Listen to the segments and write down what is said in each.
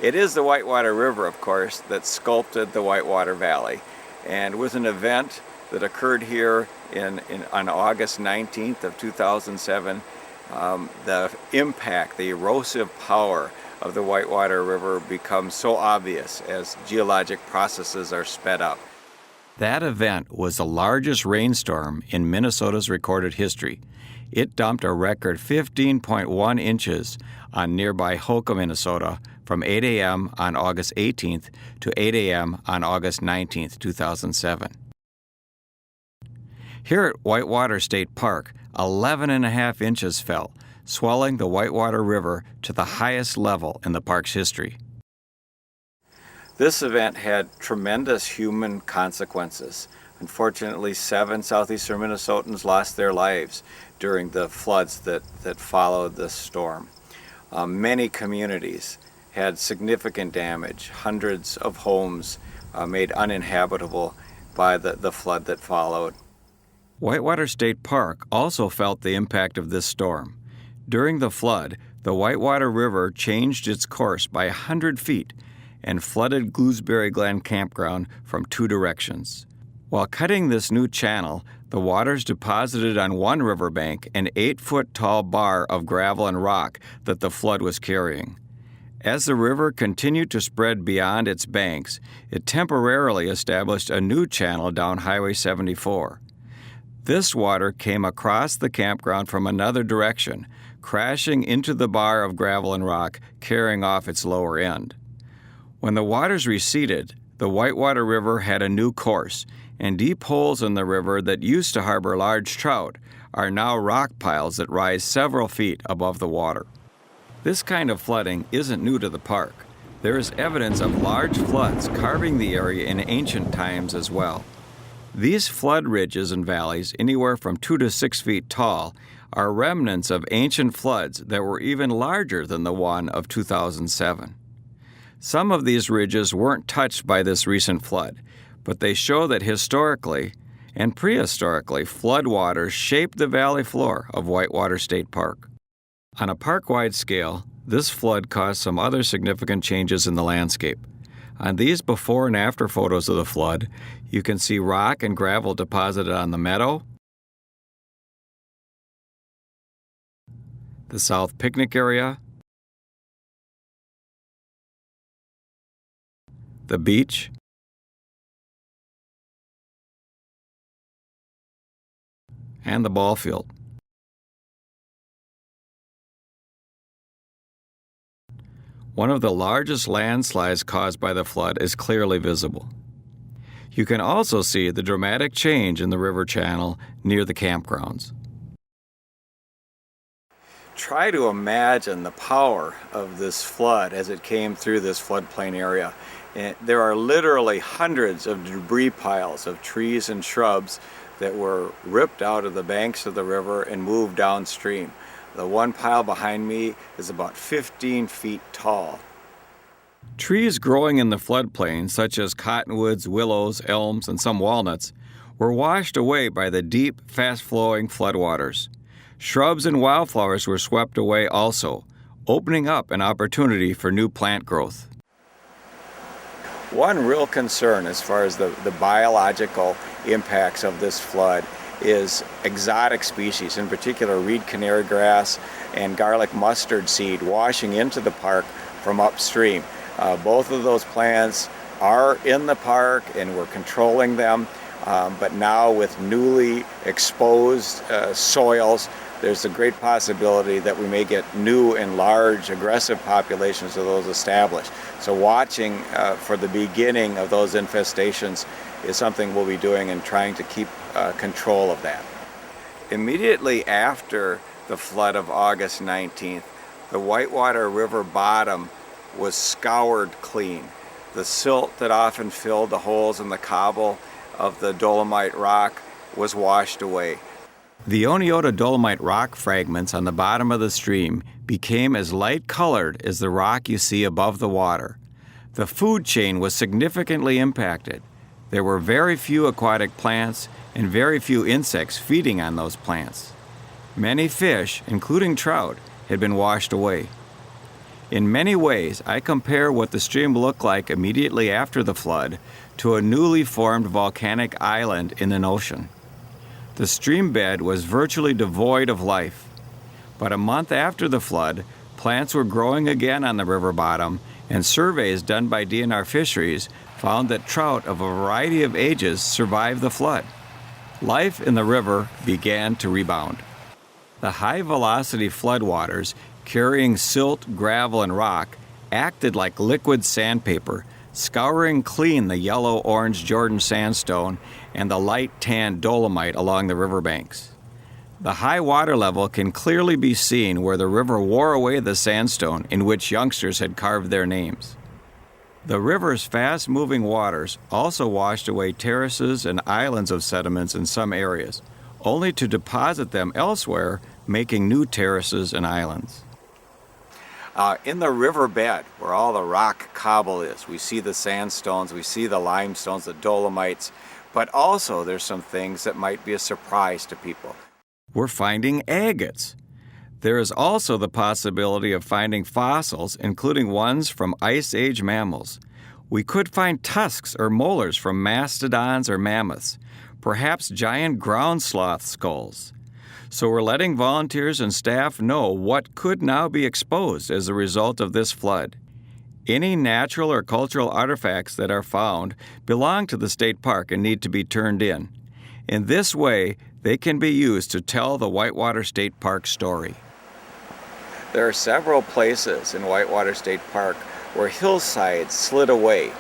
It is the Whitewater River, of course, that sculpted the Whitewater Valley, and with an event that occurred here on August 19th of 2007, the impact, the erosive power of the Whitewater River becomes so obvious as geologic processes are sped up. That event was the largest rainstorm in Minnesota's recorded history. It dumped a record 15.1 inches on nearby Holcomb, Minnesota, from 8 a.m. on August 18th to 8 a.m. on August 19th, 2007. Here at Whitewater State Park, 11.5 inches fell, swelling the Whitewater River to the highest level in the park's history. This event had tremendous human consequences. Unfortunately, 7 southeastern Minnesotans lost their lives during the floods that followed this storm. Many communities had significant damage, hundreds of homes made uninhabitable by the flood that followed. Whitewater State Park also felt the impact of this storm. During the flood, the Whitewater River changed its course by 100 feet and flooded Gooseberry Glen Campground from 2 directions. While cutting this new channel, the waters deposited on one riverbank an 8-foot-tall bar of gravel and rock that the flood was carrying. As the river continued to spread beyond its banks, it temporarily established a new channel down Highway 74. This water came across the campground from another direction, crashing into the bar of gravel and rock, carrying off its lower end. When the waters receded, the Whitewater River had a new course, and deep holes in the river that used to harbor large trout are now rock piles that rise several feet above the water. This kind of flooding isn't new to the park. There is evidence of large floods carving the area in ancient times as well. These flood ridges and valleys, anywhere from 2 to 6 feet tall, are remnants of ancient floods that were even larger than the one of 2007. Some of these ridges weren't touched by this recent flood, but they show that historically and prehistorically floodwaters shaped the valley floor of Whitewater State Park. On a park-wide scale, this flood caused some other significant changes in the landscape. On these before and after photos of the flood, you can see rock and gravel deposited on the meadow, the south picnic area, the beach, and the ball field. One of the largest landslides caused by the flood is clearly visible. You can also see the dramatic change in the river channel near the campgrounds. Try to imagine the power of this flood as it came through this floodplain area. There are literally hundreds of debris piles of trees and shrubs that were ripped out of the banks of the river and moved downstream. The one pile behind me is about 15 feet tall. Trees growing in the floodplain, such as cottonwoods, willows, elms, and some walnuts, were washed away by the deep, fast-flowing floodwaters. Shrubs and wildflowers were swept away also, opening up an opportunity for new plant growth. One real concern as far as the biological impacts of this flood is exotic species, in particular reed canary grass and garlic mustard seed washing into the park from upstream. Both of those plants are in the park and we're controlling them, but now with newly exposed soils, there's a great possibility that we may get new and large aggressive populations of those established. So watching for the beginning of those infestations is something we'll be doing and trying to keep control of that. Immediately after the flood of August 19th, the Whitewater River bottom was scoured clean. The silt that often filled the holes in the cobble of the dolomite rock was washed away. The Oneota dolomite rock fragments on the bottom of the stream became as light-colored as the rock you see above the water. The food chain was significantly impacted. There were very few aquatic plants and very few insects feeding on those plants. Many fish, including trout, had been washed away. In many ways, I compare what the stream looked like immediately after the flood to a newly formed volcanic island in an ocean. The stream bed was virtually devoid of life. But a month after the flood, plants were growing again on the river bottom, and surveys done by DNR Fisheries found that trout of a variety of ages survived the flood. Life in the river began to rebound. The high-velocity floodwaters, carrying silt, gravel, and rock, acted like liquid sandpaper, scouring clean the yellow-orange Jordan sandstone and the light tan dolomite along the riverbanks. The high water level can clearly be seen where the river wore away the sandstone in which youngsters had carved their names. The river's fast-moving waters also washed away terraces and islands of sediments in some areas, only to deposit them elsewhere, making new terraces and islands. In the riverbed, where all the rock cobble is, we see the sandstones, we see the limestones, the dolomites, but also there's some things that might be a surprise to people. We're finding agates. There is also the possibility of finding fossils, including ones from Ice Age mammals. We could find tusks or molars from mastodons or mammoths, perhaps giant ground sloth skulls. So we're letting volunteers and staff know what could now be exposed as a result of this flood. Any natural or cultural artifacts that are found belong to the state park and need to be turned in. In this way, they can be used to tell the Whitewater State Park story. There are several places in Whitewater State Park where hillsides slid away.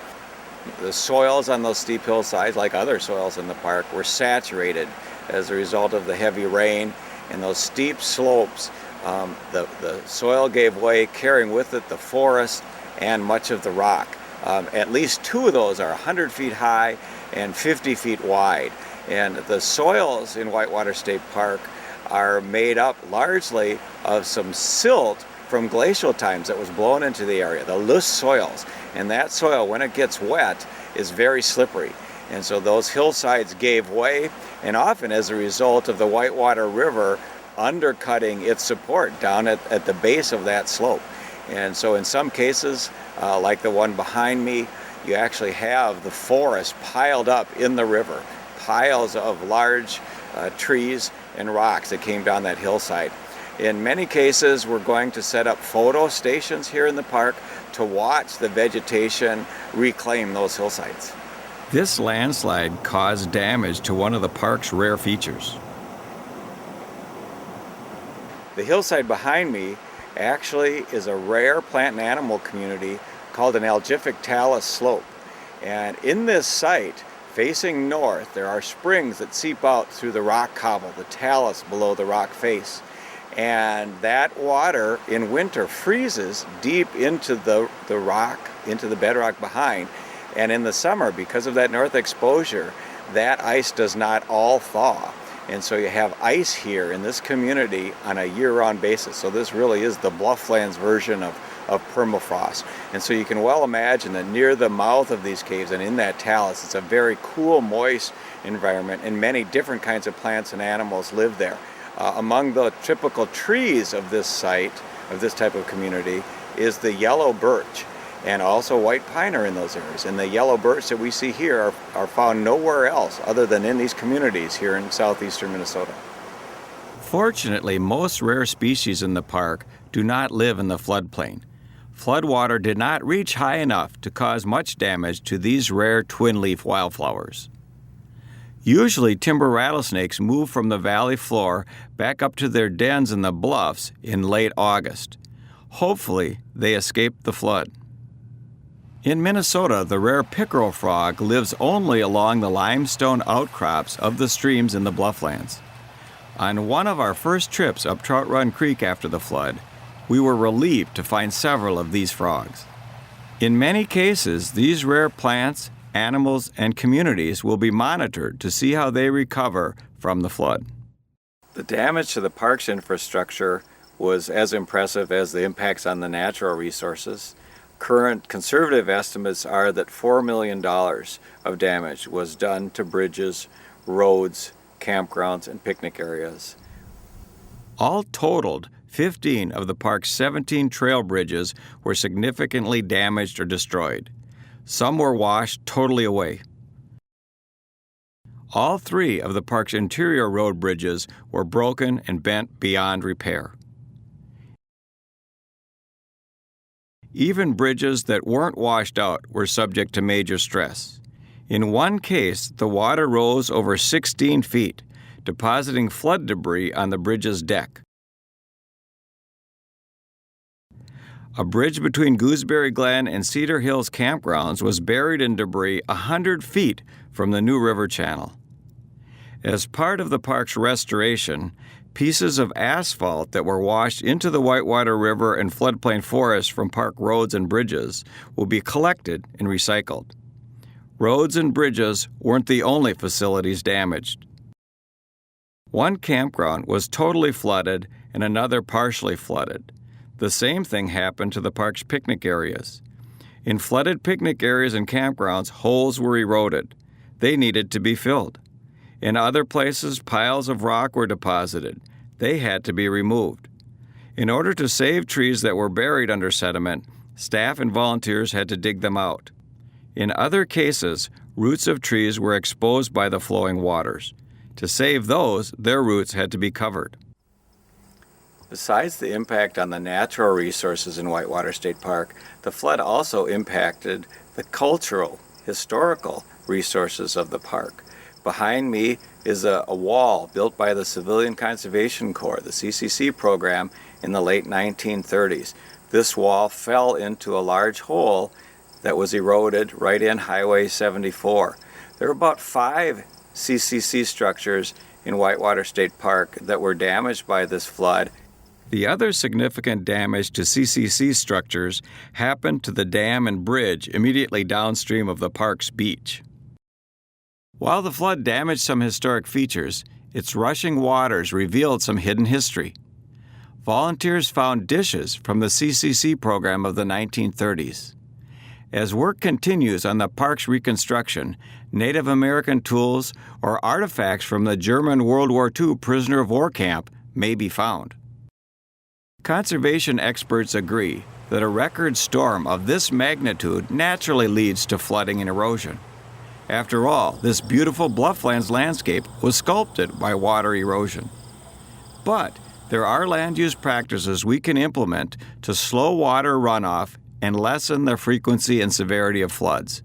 The soils on those steep hillsides, like other soils in the park, were saturated as a result of the heavy rain, and those steep slopes, the soil gave way, carrying with it the forest and much of the rock. At least two of those are 100 feet high and 50 feet wide. And the soils in Whitewater State Park are made up largely of some silt from glacial times that was blown into the area, the loose soils. And that soil, when it gets wet, is very slippery. And so those hillsides gave way, and often as a result of the Whitewater River undercutting its support down at the base of that slope. And so in some cases, like the one behind me, you actually have the forest piled up in the river, piles of large trees and rocks that came down that hillside. In many cases, we're going to set up photo stations here in the park to watch the vegetation reclaim those hillsides. This landslide caused damage to one of the park's rare features. The hillside behind me actually is a rare plant and animal community called an algific talus slope. And in this site, facing north, there are springs that seep out through the rock cobble, the talus below the rock face. And that water in winter freezes deep into the rock, into the bedrock behind. And in the summer, because of that north exposure, that ice does not all thaw. And so you have ice here in this community on a year-round basis. So this really is the Blufflands version of permafrost. And so you can well imagine that near the mouth of these caves and in that talus, it's a very cool, moist environment, and many different kinds of plants and animals live there. Among the typical trees of this site, of this type of community, is the yellow birch, and also white pine are in those areas. And the yellow birch that we see here are found nowhere else other than in these communities here in southeastern Minnesota. Fortunately, most rare species in the park do not live in the floodplain. Floodwater did not reach high enough to cause much damage to these rare twin-leaf wildflowers. Usually, timber rattlesnakes move from the valley floor back up to their dens in the bluffs in late August. Hopefully, they escaped the flood. In Minnesota, the rare pickerel frog lives only along the limestone outcrops of the streams in the Blufflands. On one of our first trips up Trout Run Creek after the flood, we were relieved to find several of these frogs. In many cases, these rare plants, animals, and communities will be monitored to see how they recover from the flood. The damage to the park's infrastructure was as impressive as the impacts on the natural resources. Current conservative estimates are that $4 million of damage was done to bridges, roads, campgrounds, and picnic areas. All totaled, 15 of the park's 17 trail bridges were significantly damaged or destroyed. Some were washed totally away. All 3 of the park's interior road bridges were broken and bent beyond repair. Even bridges that weren't washed out were subject to major stress. In one case, the water rose over 16 feet, depositing flood debris on the bridge's deck. A bridge between Gooseberry Glen and Cedar Hills campgrounds was buried in debris 100 feet from the new river channel. As part of the park's restoration, pieces of asphalt that were washed into the Whitewater River and floodplain forest from park roads and bridges will be collected and recycled. Roads and bridges weren't the only facilities damaged. One campground was totally flooded and another partially flooded. The same thing happened to the park's picnic areas. In flooded picnic areas and campgrounds, holes were eroded. They needed to be filled. In other places, piles of rock were deposited. They had to be removed. In order to save trees that were buried under sediment, staff and volunteers had to dig them out. In other cases, roots of trees were exposed by the flowing waters. To save those, their roots had to be covered. Besides the impact on the natural resources in Whitewater State Park, the flood also impacted the cultural, historical resources of the park. Behind me is a wall built by the Civilian Conservation Corps, the CCC program, in the late 1930s. This wall fell into a large hole that was eroded right in Highway 74. There were about 5 CCC structures in Whitewater State Park that were damaged by this flood. The other significant damage to CCC structures happened to the dam and bridge immediately downstream of the park's beach. While the flood damaged some historic features, its rushing waters revealed some hidden history. Volunteers found dishes from the CCC program of the 1930s. As work continues on the park's reconstruction, Native American tools or artifacts from the German World War II prisoner of war camp may be found. Conservation experts agree that a record storm of this magnitude naturally leads to flooding and erosion. After all, this beautiful Blufflands landscape was sculpted by water erosion. But there are land use practices we can implement to slow water runoff and lessen the frequency and severity of floods.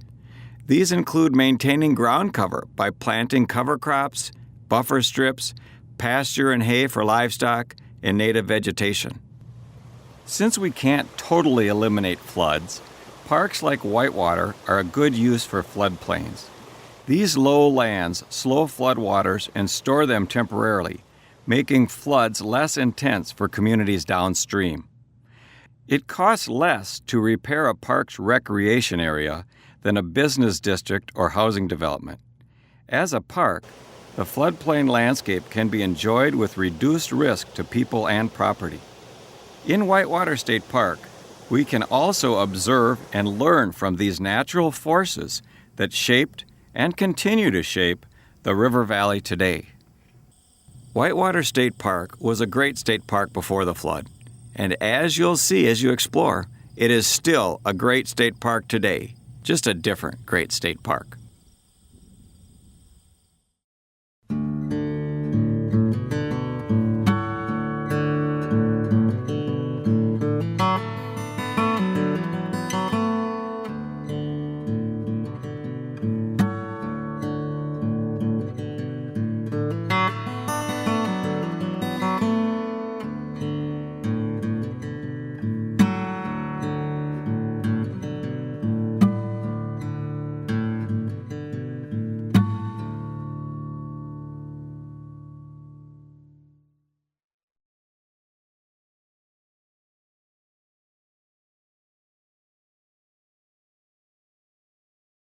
These include maintaining ground cover by planting cover crops, buffer strips, pasture and hay for livestock, and native vegetation. Since we can't totally eliminate floods, parks like Whitewater are a good use for floodplains. These low lands slow floodwaters and store them temporarily, making floods less intense for communities downstream. It costs less to repair a park's recreation area than a business district or housing development. As a park, the floodplain landscape can be enjoyed with reduced risk to people and property. In Whitewater State Park, we can also observe and learn from these natural forces that shaped and continue to shape the river valley today. Whitewater State Park was a great state park before the flood, and as you'll see as you explore, it is still a great state park today, just a different great state park.